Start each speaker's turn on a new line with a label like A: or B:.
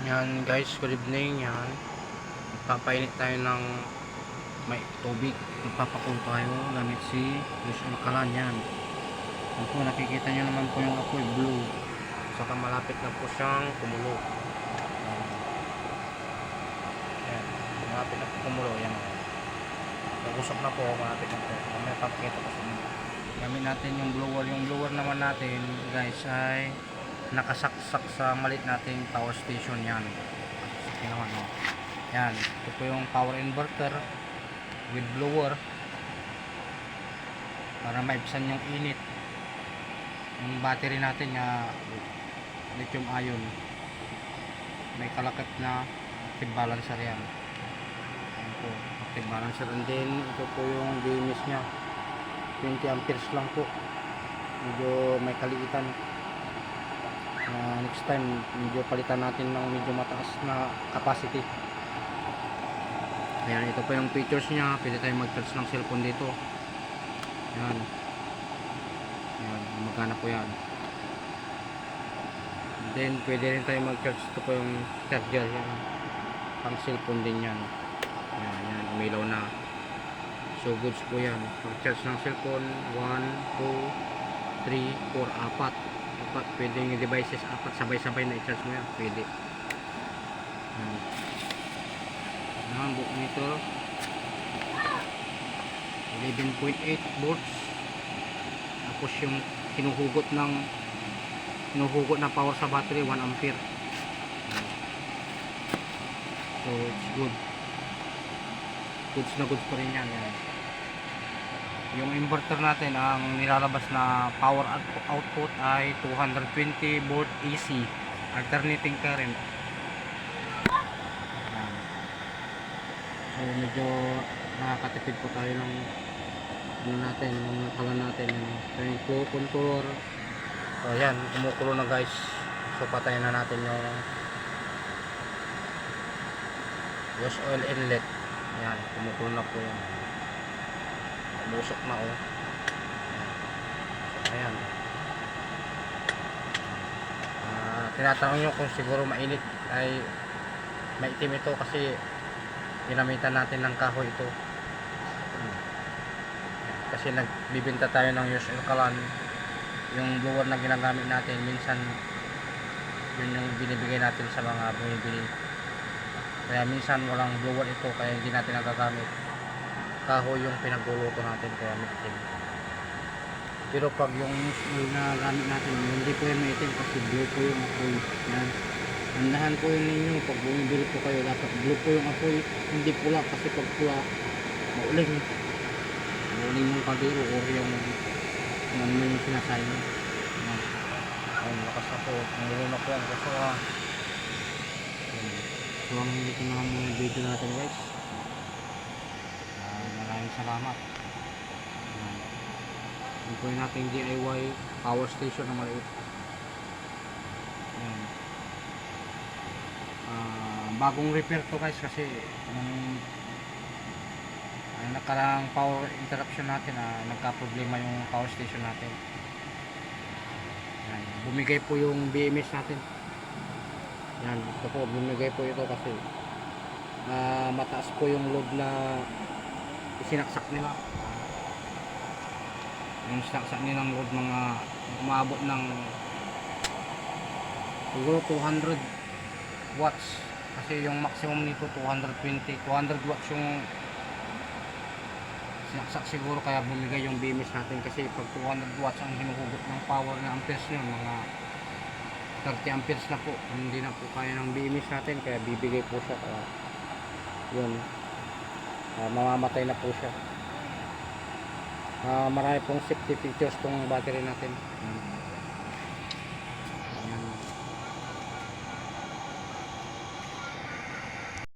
A: Yan guys, good evening. Yan, magpapainit tayo ng may tubig. Magpapakulo tayo gamit si Lucian Kalan. Yan, yan po, nakikita nyo naman po yung apoy blue, saka malapit na po siyang kumulo. Yan, malapit na po kumulo. Yan, nag-usap na po, malapit na po. May papakita ko sa inyo. Gamit natin yung blower. Yung blower naman natin guys ay nakasaksak sa malit nating power station. Yan, naman, oh. Yan, ito po yung power inverter with blower para maibsan yung init. Yung battery natin na lithium ion, may kalakip na active balancer. Yan, yan po, active balancer. And then ito po yung BMS nya, 20 amperes lang po, medyo may kaliitan. Next time medyo palitan natin ng medyo mataas na capacity. Ayan, ito po yung features nya. Pwede tayong mag-charge ng cellphone dito. Ayan, ayan, magana po yan. Then pwede rin tayong mag-charge. Ito po yung charger yan, pang cellphone din yan. Ayan, ayan, umilaw na. So goods po yan. Pag-charge ng cellphone, 1, 2, 3, 4, 4. Pwede yung devices 4 sabay-sabay na i-charge mo yan. Pwede. Ang buo nito 11.8 volts. Tapos yung hinuhugot na power sa battery 1 ampere. So it's good. Goods na goods pa rin yan. Yung inverter natin, ang nilalabas na power output ay 220 volt AC alternating current. So medyo nakakatipid po tayo ng ano natin, ng kalan natin. So yung flow controller, so yan, kumukulo na guys. So patayin na natin yung wash oil inlet. Yan, kumukulo na po yan. Busok na, oh. So ayan, tinatanong nyo kung siguro mainit ay maitim ito kasi ginamitan natin ng kahoy ito. Kasi nagbibinta tayo ng Lucian Kalan. Yung blower na ginagamit natin, minsan yun yung binibigay natin sa mga bumibili. Kaya minsan walang blower ito, kaya hindi natin nagagamit. Kahoy yung pinagluluto natin, kaya maitim. Pero pag yung na gamit natin, hindi po yan maitim kasi blue po yung apoy. Yan, andahan po yun ninyo pag bumibili po kayo, dapat blue po yung apoy, hindi pula. Kasi pag pula, mauling yung kadiro o yung ano yung sinasay mo. Ay, lakas ako, nangulun ako ang kaso. So ang hindi ko na muna video natin guys. Maraming salamat. Ito po yung nating DIY power station na maliit. Bagong repair to guys, kasi nakarang power interruption natin, nagka-problema yung power station natin. Yan, bumigay po yung BMS natin. Yan, ito po, bumigay po ito kasi mataas po yung load na isinaksak nila. Yung sinaksak nilang load, mga umabot ng siguro 200 watts. Kasi yung maximum nito 200 watts yung sinaksak siguro, kaya bumigay yung BMS natin. Kasi pag 200 watts ang hinuhugot ng power na amperes nyo, mga 30 amperes na po, hindi na po kaya ng BMS natin, kaya bibigay po siya. Kaya yun, mamamatay na po siya. Marami pong safety features tong battery natin.